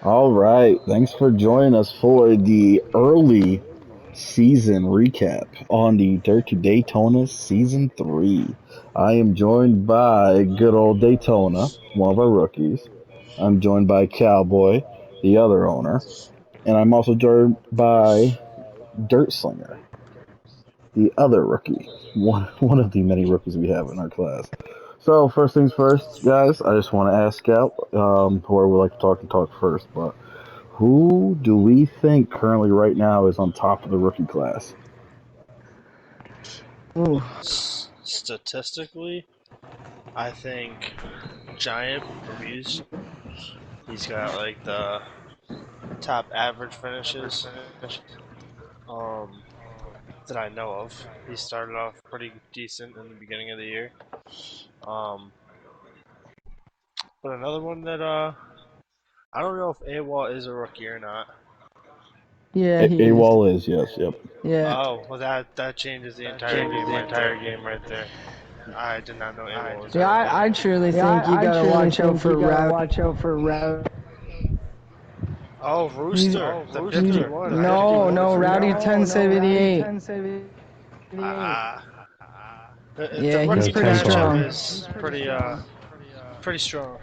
All right. Thanks for joining us for the early season recap on the Dirt to Daytona Season 3. I am joined by good old Daytona, one of our rookies. I'm joined by Cowboy, the other owner. And I'm also joined by Dirt Slinger, the other rookie. One of the many rookies we have in our class. So, first things first, guys, I just want to ask out whoever would like to talk and talk first, but who do we think currently right now is on top of the rookie class? Ooh, Statistically, I think Giant from Hughes, he's got like the top average finishes um, that I know of. He started off pretty decent in the beginning of the year. Um, but another one that I don't know if AWOL is a rookie or not. yeah, he is. AWOL is, yes, yep. Yeah, Oh, well that changes the entire game right there. I did not know AWOL was a yeah. rookie. I truly Yeah, think you I gotta truly watch out think you for gotta Rowdy. watch out for Route. Oh, He's, Rooster, the he's 51. I didn't even no, know no, his name. Rowdy No, Rowdy 1078. 1078. Ah, the Yeah, he's rookie pretty 10-5. matchup strong. is pretty strong.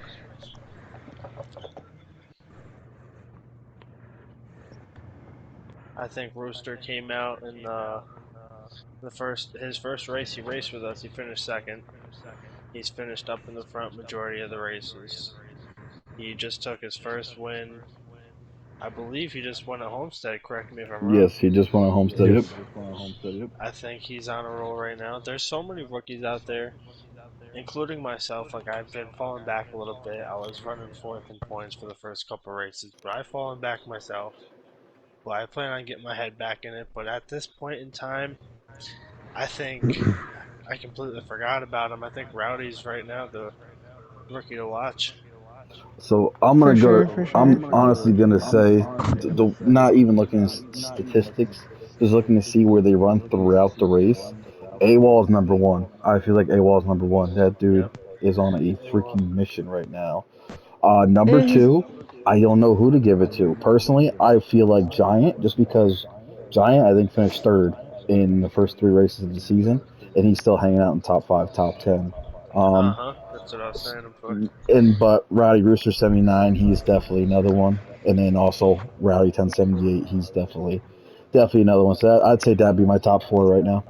I think Rooster came out in the first his first race he raced with us. He finished second. He's finished up in the front majority of the races. He just took his first win. I believe he just won at Homestead. Correct me if I'm wrong. Yes, he just won a Homestead, yep. Yes. I think he's on a roll right now. There's so many rookies out there, including myself. Like I've been falling back a little bit. I was running fourth in points for the first couple races, but I've fallen back myself. Well, I plan on getting my head back in it, but at this point in time, I think I completely forgot about him. I think Rowdy's right now the rookie to watch. So I'm For gonna go sure, to. for sure. I'm honestly gonna say, not even looking at statistics, just looking to see where they run throughout the race. AWOL is number one. I feel like AWOL is number one. That dude Yep. is on a freaking mission right now. Number Yeah, he's. two, I don't know who to give it to. Personally, I feel like Giant, just because Giant, I think, finished third in the first three races of the season, and he's still hanging out in top five, top 10. Uh Um, huh. That's what I was saying him for. but Rowdy Rooster 79, he's definitely another one. And then also Rowdy 1078, he's definitely another one. So I'd say that'd be my top four right now,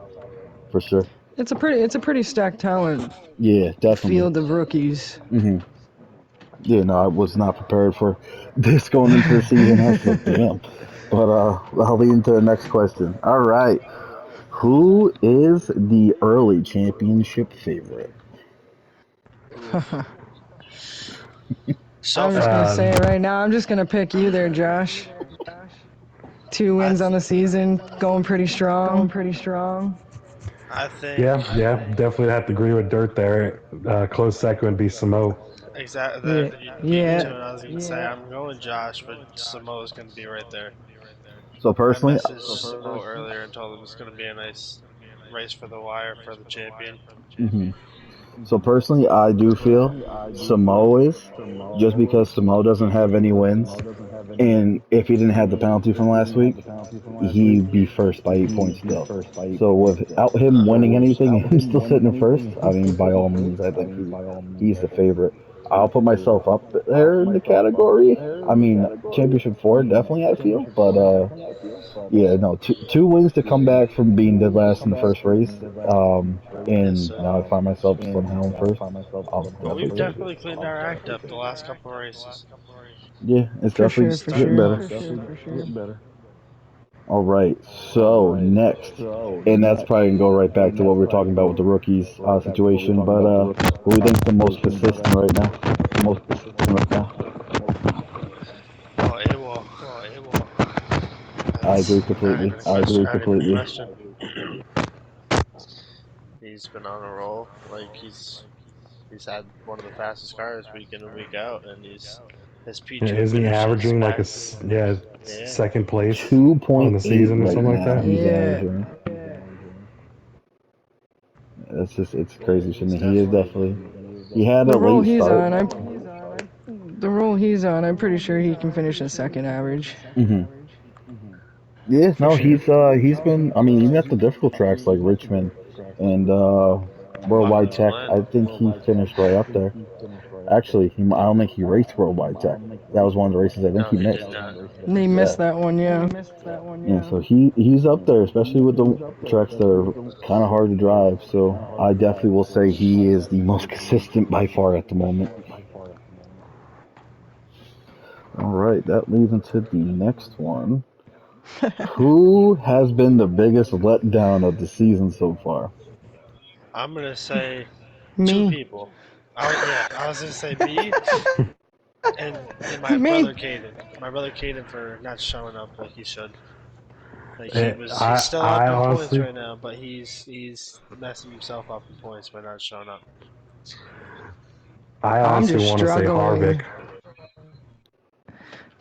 for sure. It's a pretty stacked talent Yeah, definitely. field of rookies. Yeah, no, I was not prepared for this going into the season. I was like, damn. But I'll lead into the next question. All right, who is the early championship favorite? Oof. So I'm just gonna far, say it right now. I'm just gonna pick you there, Josh. Two I wins on th- the season, going pretty Going strong. pretty strong. I think Yeah, definitely have to agree with Dirt there. Close second would be Samo. exactly that Yeah, you beat me yeah. to it. I was gonna say I'm going Josh, but Samoa's gonna be right there. So I personally, messaged Samoa earlier and told him it's gonna be a nice race for the wire for the champion. So personally, I do feel Samo is just because Samo doesn't have any wins, and if he didn't have the penalty from last week, he'd be first by 8 points still. So without him winning anything and him still sitting in first, I mean, by all means, I think he's the favorite. I'll put myself up there in the category. I mean, championship four definitely I feel, but yeah, no, two wins to come back from being dead last in the first race. Yes, And sir. now I find myself somehow in first. I'll But we've definitely take it. definitely cleaned our act up the last couple of races. Yeah, it's For definitely sure, for Start. getting sure. better. All right, so next, and that's probably gonna go right back to what we were talking about with the rookies situation. But who do you think's the most consistent right now? Oh, AWOL. I agree That's not completely. even a question. Not even a question. He's been on a roll. Like he's had one of the fastest cars week in and week out, and his Yeah, P2 isn't he finishes averaging like back. Yeah, second place on the 2.8 season or right something like now. that? He's Yeah. averaging. It's crazy to he's me. He is definitely. definitely. He had a The role late he's start. on, the role he's on, I'm pretty sure he can finish a second average. Hmm. Yeah, For no, sure. he's been. I mean, even at the difficult tracks like Richmond and Worldwide Watkins Tech, Glen. I think he finished right up there. Actually, I don't think he raced Worldwide Tech. That was one of the races I think No, he he did missed. not. They Yeah, missed that one, yeah. yeah. So he's up there, especially with the tracks that are kind of hard to drive. So I definitely will say he is the most consistent by far at the moment. All right, that leads into the next one. Who has been the biggest letdown of the season so far? I'm gonna say two Me. people. Yeah, I was gonna say me and my Me. brother Caden. My brother Caden for not showing up like he should. Like he's I still I up in points honestly right now, but he's messing himself up in points by not showing up. I I'm honestly just want to say struggling. Harvick.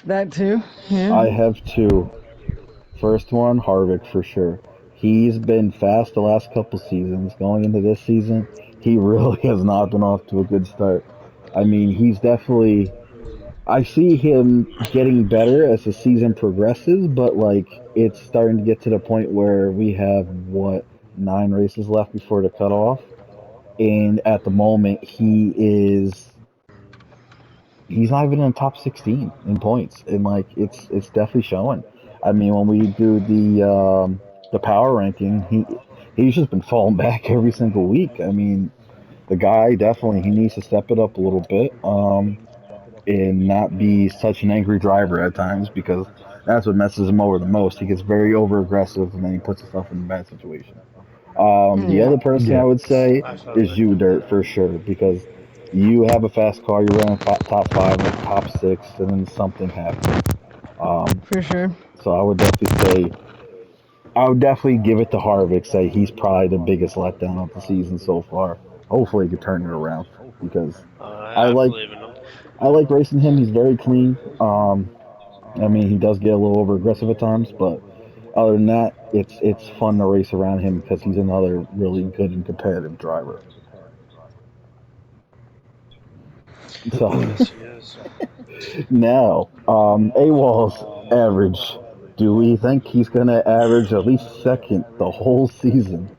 That too, yeah. I have two. First one, Harvick for sure. He's been fast the last couple seasons. Going into this season, he really has not been off to a good start. I mean, he's definitely. I see him getting better as the season progresses, but like it's starting to get to the point where we have what 9 races left before the cutoff, and at the moment he's not even in the top 16 in points, and like it's definitely showing. I mean, when we do the power ranking, he's just been falling back every single week. I mean, the guy definitely he needs to step it up a little bit, and not be such an angry driver at times because that's what messes him over the most. He gets very over aggressive and then he puts himself in a bad situation. The Yeah. other person I Yeah, would say is Definitely. you, Dirt, for sure, because you have a fast car, you're running top five or top six, and then something happens. Um, For sure. so I would definitely give it to Harvick. Say he's probably the biggest letdown of the season so far. Hopefully, he can turn it around because I I like believe in him. I like racing him. He's very clean. I mean, he does get a little over aggressive at times, but other than that, it's fun to race around him because he's another really good and competitive driver. So Yes, he is. now, AWOL's average. Do we think he's going to average at least second the whole season?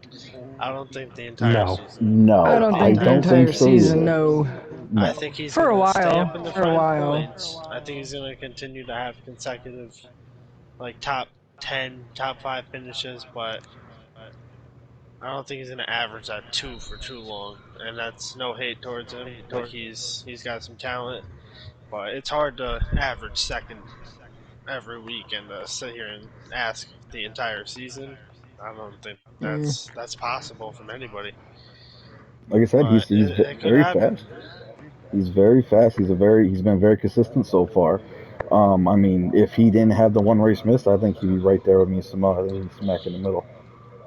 I don't think the entire no. season. I No, don't The I think the entire don't think entire so season. season, either. no. I No. think he's For a gonna stay while. up in the For a front while. points. I think he's gonna continue to have consecutive like top 10, top 5 finishes, but I don't think he's gonna average that two for too long. And that's no hate towards him. Like he's got some talent, but it's hard to average second every week and sit here and ask the entire season. I don't think Mm, that's possible from anybody, Like I said, but he's it could very happen. fast. He's very fast. He's been very consistent so far. I mean, if he didn't have the one race missed, I think he'd be right there with me, Samoa. I think he's smack in the middle.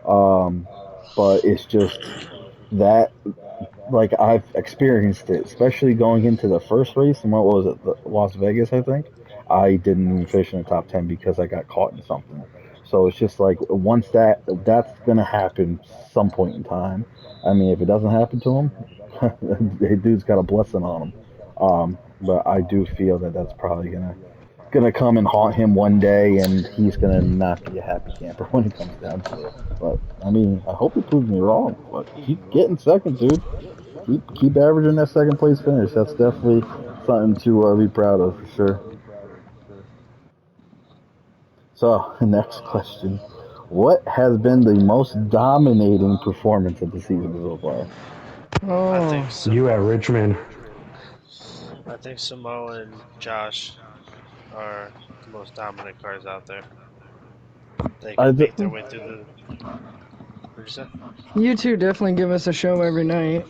Um, but it's just that like I've experienced it, especially going into the first race and what was it, Las Vegas, I think. I didn't even finish in the top 10 because I got caught in something. So it's just like once that's gonna happen some point in time. I mean, if it doesn't happen to him, the dude's got a blessing on him. But I do feel that that's probably gonna come and haunt him one day, and he's gonna not be a happy camper when it comes down to it. But I mean, I hope he proves me wrong. But keep getting second, dude. Keep averaging that second place finish. That's definitely something to be proud of for sure. So, next question. What has been the most dominating performance of the season so far? I oh. think You at Samo. Richmond. I think Samo and Josh are the most dominant cars out there. They I can th- make their way through the. What'd you say? You two definitely give us a show every night.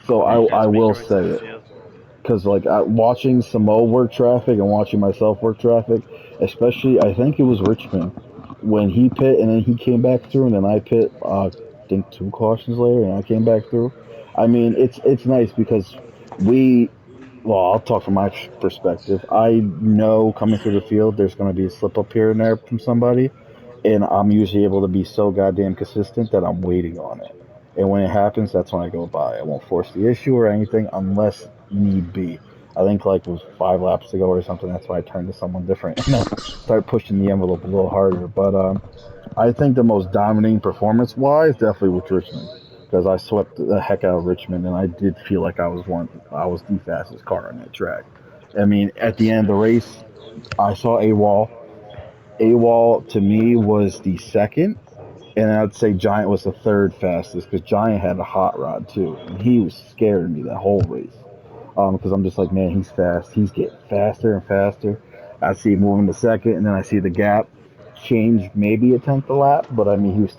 so Yeah, you I guys make will your way through say the it. field. Because like watching Samo work traffic and watching myself work traffic, especially I think it was Richmond when he pit and then he came back through and then I pit. I think 2 cautions later and I came back through. I mean, it's nice because we. Well, I'll talk from my perspective. I know coming through the field, there's going to be a slip up here and there from somebody, and I'm usually able to be so goddamn consistent that I'm waiting on it. And when it happens, that's when I go by. I won't force the issue or anything unless need be. I think like it was 5 laps to go or something. That's why I turned to someone different and I started pushing the envelope a little harder. But I think the most dominating performance wise definitely was Richmond because I swept the heck out of Richmond and I did feel like I was the fastest car on that track. I mean, at the That's end of the fair. race, I saw A-Wall. A-Wall to me was the second, and I'd say Giant was the third fastest because Giant had a hot rod too, and he was scaring me that whole race. Because I'm just like, man, he's fast. He's getting faster and faster. I see him moving to second, and then I see the gap change maybe a tenth of a lap, but I mean he was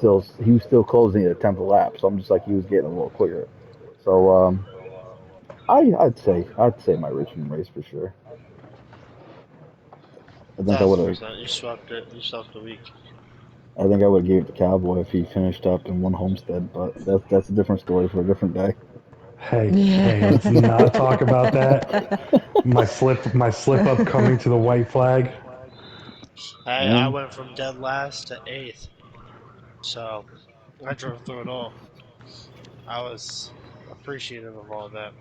still closing at a tenth of a lap. So I'm just like he was getting a little quicker. So I'd say my Richmond race for sure. I think I would Thousand have percent. You swept it. You swept the week. I think I would have gave it to Cowboy if he finished up in one Homestead, but that's a different story for a different day. Hey, Yeah. let's not talk about that. My slip up coming to the white flag. I And went from dead last to eighth, so I drove through it all. I was appreciative of all that.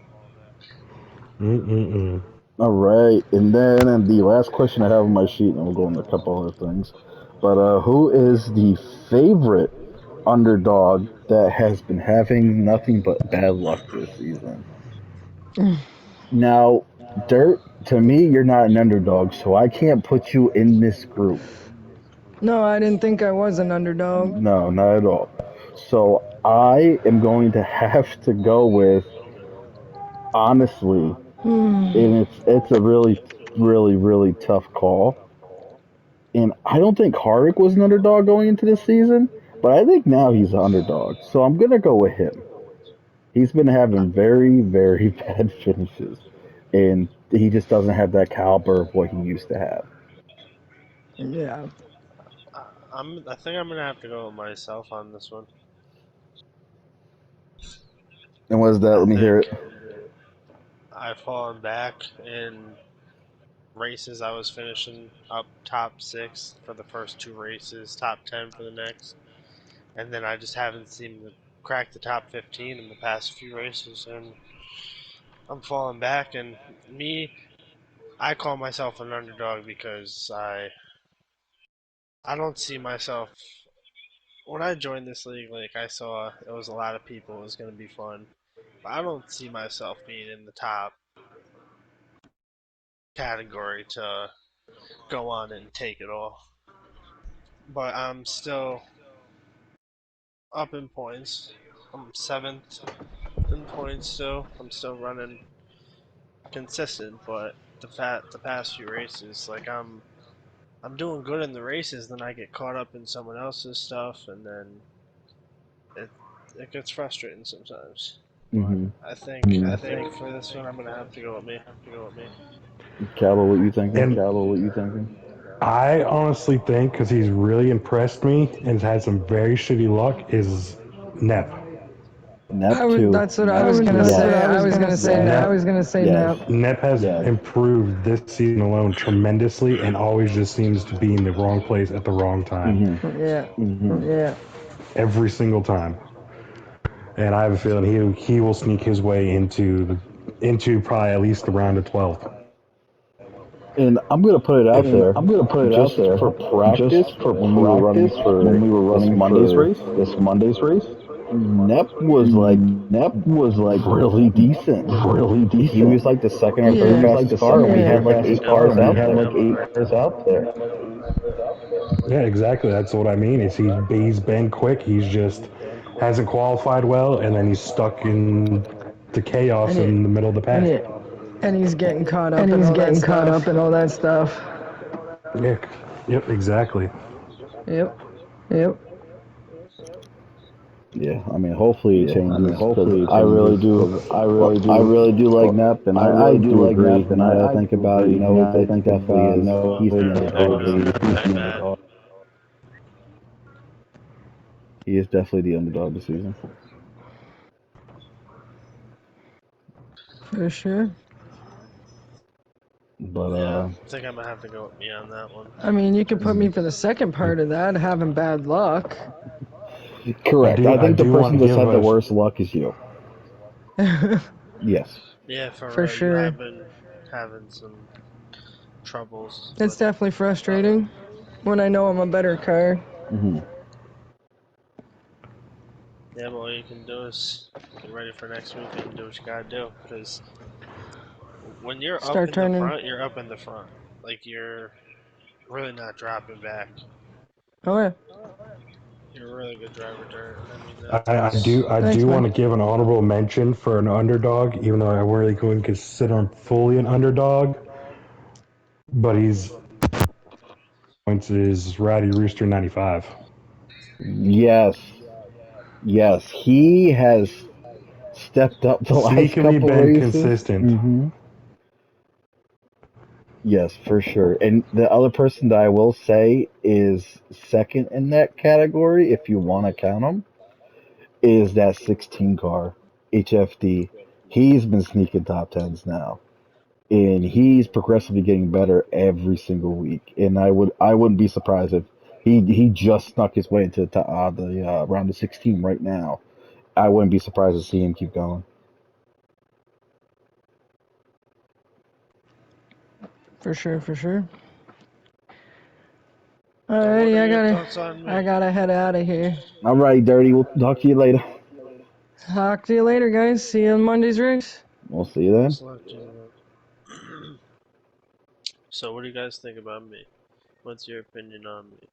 Mm-mm-mm. all right, and the last question I have on my sheet, and we'll go into a couple other things. But who is the favorite underdog that has been having nothing but bad luck this season? Now, Dirt, to me, you're not an underdog, so I can't put you in this group. No, I didn't think I was an underdog. No, not at all. So I am going to have to go with honestly, and it's a really tough call. And I don't think Harvick was an underdog going into this season, but I think now he's an underdog. So I'm gonna go with him. He's been having very bad finishes, and he just doesn't have that caliber of what he used to have. Yeah. I think I'm gonna have to go with myself on this one. And what is that? I Let me hear think it. I've fallen back in races. I was finishing up top six for the first two races, top 10 for the next, and then I just haven't seemed to crack the top 15 in the past few races, and I'm falling back. And I call myself an underdog because I don't see myself when I joined this league. Like I saw, it was a lot of people. It was going to be fun, but I don't see myself being in the top category to go on and take it all. But I'm still up in points. I'm seventh in points still. I'm still running consistent, but the past few races, like I'm doing good in the races, then I get caught up in someone else's stuff, and then it it gets frustrating sometimes. But Mm-hmm. I think for this one, I'm gonna have to go with me. Callow, what you thinking? And I honestly think, because he's really impressed me and has had some very shitty luck, is Nep. Nep That's what I was two. gonna Yes. say. I was gonna say Nep Nep. Yes. Nep has improved this season alone tremendously and always just seems to be in the wrong place at the wrong time. Mm-hmm. Yeah. Every single time. And I have a feeling he will sneak his way into probably at least the round of 12. And I'm gonna put it out If there, just for practice, when we were running for this Monday's race, Nep was like really decent. He was like the second or third Yeah. fastest car, and we had like eight Yep, cars out there. Yeah, exactly. That's what I mean. Is he's been quick. He's just hasn't qualified well, and then he's stuck in the chaos And it in the middle of the pack. and he's getting caught up in all that stuff. Yeah, yep, exactly. Yep. Yeah, I mean, hopefully it changes because I really do. Well, I really do like Nep, and I do agree. Now that I think about it, it definitely is. He's the I underdog this agree with season. you on that. He is definitely the underdog this season. For sure. But Yeah, I think I'm gonna have to go with me on that one. I mean, you could put me for the second part of that, having bad luck. correct. I I think the do want person to that's give had the a worst luck is you. Yes. Yeah, for For real. You sure. have been. having some troubles It's with definitely frustrating when I know I'm a better car. Hmm. yeah, but all you can do is get ready for next week and do what you gotta do. Because when you're up Start in the turning. front, you're up in the front. Like you're really not dropping back. Oh yeah. You're a really good driver, Dirt. I mean that I, I because do I Thanks, do man. want to give an honorable mention for an underdog, even though I really couldn't consider him fully an underdog. But he's points is Rowdy Rooster 95. Yes, yes, he has stepped up the last Sneakily couple been races. consistent. Hmm. Yes, for sure. And the other person that I will say is second in that category, if you want to count him, is that 16 car HFD. He's been sneaking top tens now, and he's progressively getting better every single week. And I wouldn't be surprised if he just snuck his way into the round of 16 right now. I wouldn't be surprised to see him keep going. For sure, for sure. so. What are Alrighty, your thoughts on I me? gotta head out of here. All right, Dirty. We'll talk to you later. Talk to you later, guys. See you on Monday's race. We'll see you then. Best luck to you, man. So, what do you guys think about me? What's your opinion on me?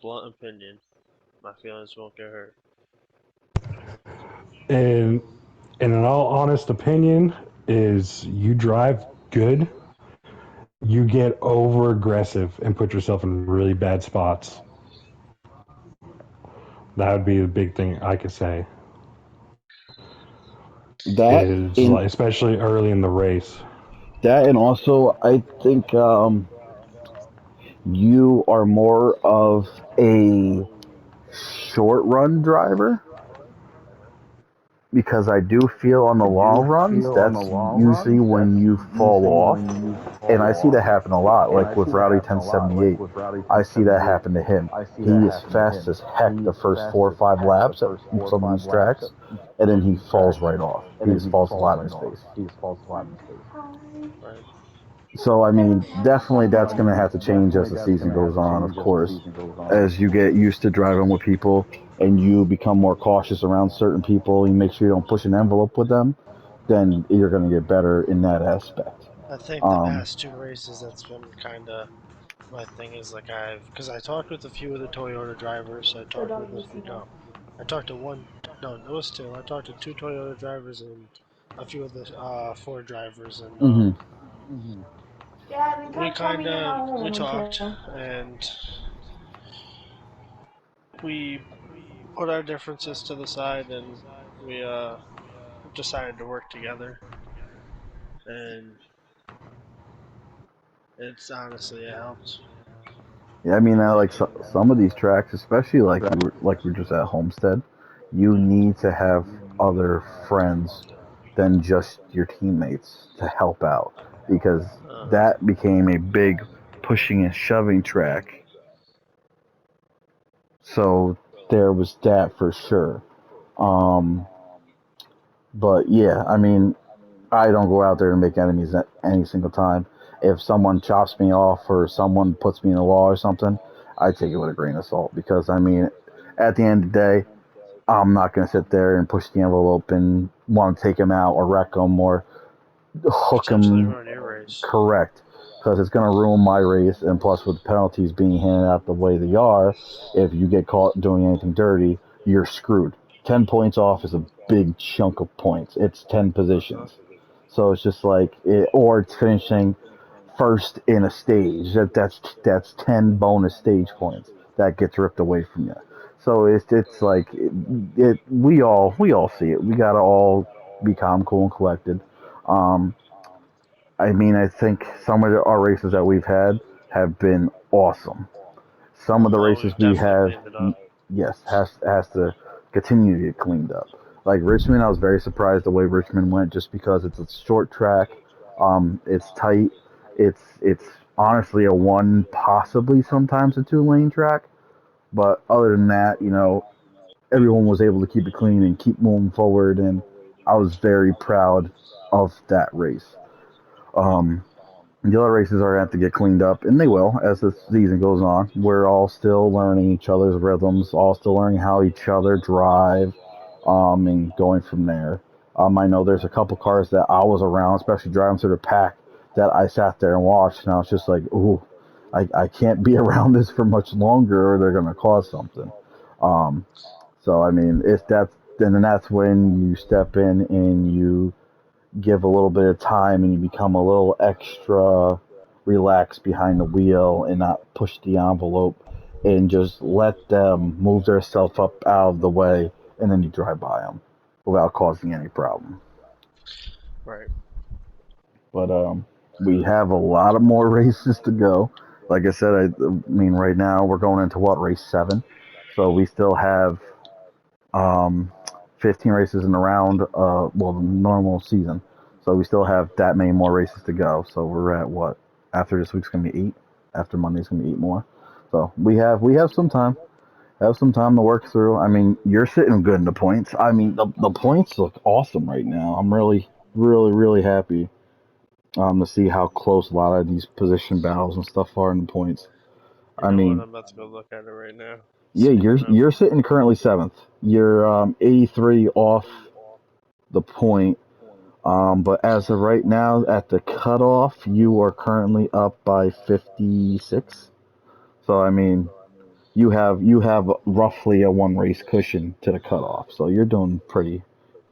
Blunt opinion. My feelings won't get hurt. And in an all honest opinion, is you drive good, you get over aggressive and put yourself in really bad spots. That would be the big thing I could say. That Is in like especially early in the race. that and also I think you are more of a short run driver because I do feel on the long runs that's usually when you fall off, and I see that happen a lot. Like with Rowdy 1078, I see that happen to him. He is fast as heck the first 4 or 5 laps at some of these tracks, and then he falls right off. He just falls flat on his face. Right. So, I mean, definitely that's going to have to change as the season goes on, of course. As you get used to driving with people and you become more cautious around certain people, you make sure you don't push an envelope with them, then you're going to get better in that aspect. I think the Um, past 2 races that's been kind of my thing is like because I talked with a few of the Toyota drivers. I talked with a few. No, I talked to one. No, it was two. I talked to two Toyota drivers and a few of the Ford drivers, and mhm. we talked and we put our differences to the side and we decided to work together. And it's honestly it helped. Yeah, I mean, Like like some of these tracks, especially like we're just at Homestead, you need to have other friends than just your teammates to help out because uh, that became a big pushing and shoving track. So there was that for sure. Um, but yeah, I mean, I don't go out there and make enemies any single time. If someone chops me off or someone puts me in a wall or something, I take it with a grain of salt because I mean, at the end of the day, I'm not going to sit there and push the envelope and want to take him out or wreck him or hook potentially him ruin your race. correct because it's going to ruin my race. And plus, with penalties being handed out the way they are, if you get caught doing anything dirty, you're screwed. 10 points off is a big chunk of points. It's 10 Uh-huh. positions. So it's just like, or it's finishing first in a stage. That's 10 bonus stage points that gets ripped away from you. So it's like we all see it. We gotta all be calm, cool, and collected. Um, I mean, I think some of our races that we've had have been awesome. Some of the Oh, races we've we definitely have, cleaned it up. yes, has to continue to get cleaned up. Like Richmond, I was very surprised the way Richmond went, just because it's a short track, it's tight, it's honestly a one, possibly sometimes a two-lane track. But other than that, everyone was able to keep it clean and keep moving forward, and I was very proud of that race. Um, the other races are going to have to get cleaned up, and they will as the season goes on. We're all still learning each other's rhythms, all still learning how each other drive, and going from there. I know there's a couple cars that I was around, especially driving through the pack, that I sat there and watched, and I was just like, ooh, I can't be around this for much longer, or they're going to cause something. Um, so I mean, if that's then that's when you step in and you give a little bit of time and you become a little extra relaxed behind the wheel and not push the envelope and just let them move themselves up out of the way and then you drive by them without causing any problem. Right. But we have a lot of more races to go. Like I said, I mean, right now we're going into what, race 7? So we still have um, 15 races in the round, well, the normal season. So we still have that many more races to go. So we're at what? After this week's gonna be 8. After Monday's gonna be 8 more. So we have some time. Have some time to work through. I mean, you're sitting good in the points. I mean, the points look awesome right now. I'm really, really, really happy to see how close a lot of these position battles and stuff are in the points. You I know what? mean, I'm about to go look at it right now. yeah, you're Speaking of, you're sitting currently 7th. You're 83 off the point. But as of right now, at the cutoff, you are currently up by 56. So I mean, you have roughly a one race cushion to the cutoff. So you're doing pretty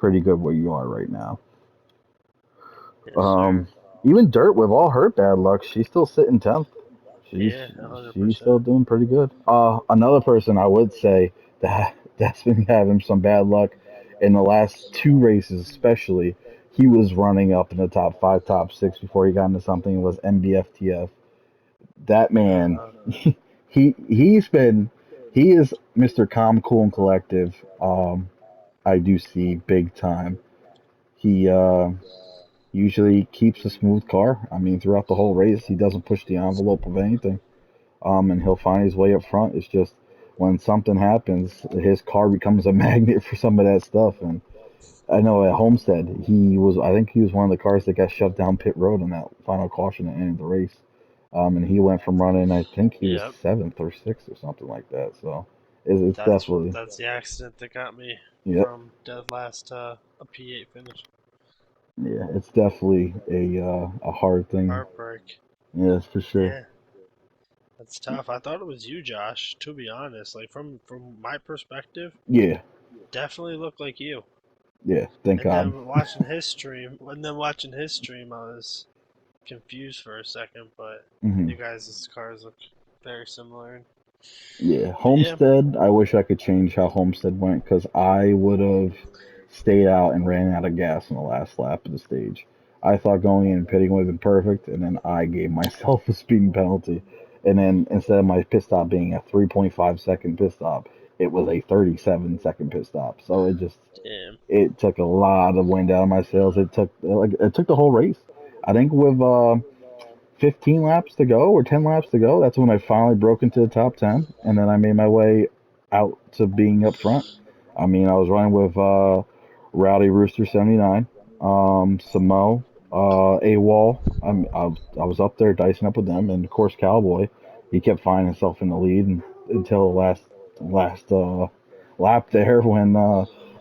good where you are right now. yes, sir. Um, Even Dirt, with all her bad luck, she's still sitting 10th. She's Yeah, hundred she's still percent. doing pretty good. Another person I would say that's been having some bad luck in the last 2 races, especially. He was running up in the top 5, top 6 before he got into something. Was MBFTF. That man, Uh, he's been he is Mr. Calm, Cool, and Collective. I do see big time. He usually keeps a smooth car. I mean, throughout the whole race, he doesn't push the envelope of anything. And he'll find his way up front. It's just when something happens, his car becomes a magnet for some of that stuff. And I know at Homestead, I think he was one of the cars that got shoved down pit road in that final caution at the end of the race. And he went from running, I think he was yep. 7th or 6th or something like that. So it's That's definitely, that's the accident that got me yeah, from dead last to a P8 finish. yeah, it's definitely a hard thing. Heartbreak. Yes, for sure. Yeah, that's tough. I thought it was you, Josh. To be honest, like from my perspective, Yeah, definitely looked like you. yeah. Thank And God. then watching his stream, I was confused for a second, but Hmm. you guys' cars look very similar. Yeah, But yeah, Homestead. I wish I could change how Homestead went because I would have stayed out and ran out of gas in the last lap of the stage. I thought going in and pitting would have been perfect, and then I gave myself a speeding penalty. And then instead of my pit stop being a 3.5 second pit stop, it was a 37 second pit stop. So damn. it took a lot of wind out of my sails. It took the whole race. I think with 15 laps to go or 10 laps to go, that's when I finally broke into the top 10. And then I made my way out to being up front. I mean, I was running with Rowdy Rooster 79, Samo, AWOL. I was up there dicing up with them. And of course, Cowboy. He kept finding himself in the lead until the last lap there when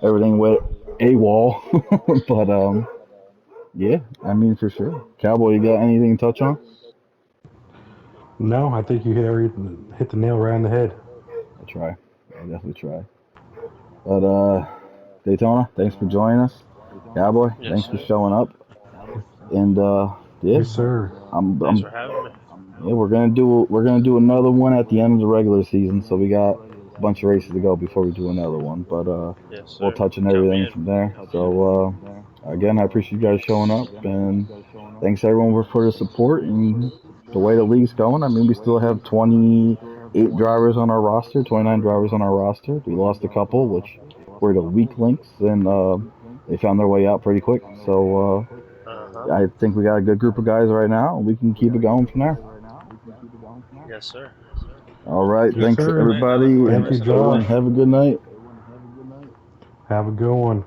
everything went AWOL. But yeah, I mean, for sure. Cowboy, you got anything to touch on? No, I think you hit the nail right on the head. I try. I definitely try. But Daytona, thanks for joining us. Cowboy, Yes, thanks for sir. showing up. And yeah, Yes, sir. Thanks I'm for having me. yeah, we're gonna do another one at the end of the regular season. So we got a bunch of races to go before we do another one. But Yes, we'll sir. touch on Count me everything in. from there. So again, I appreciate you guys showing up, and thanks everyone for the support and the way the league's going. I mean, we still have 28 drivers on our roster, 29 drivers on our roster. We lost a couple, which were the weak links, and they found their way out pretty quick. So Uh huh. I think we got a good group of guys right now, and we can keep it going from there. Yes, sir. All right. Yes, Have a Thanks, good sir. night, and I look everybody, forward to Thank and you, racing on everyone Josh. Monday. have a good night. Have a good one.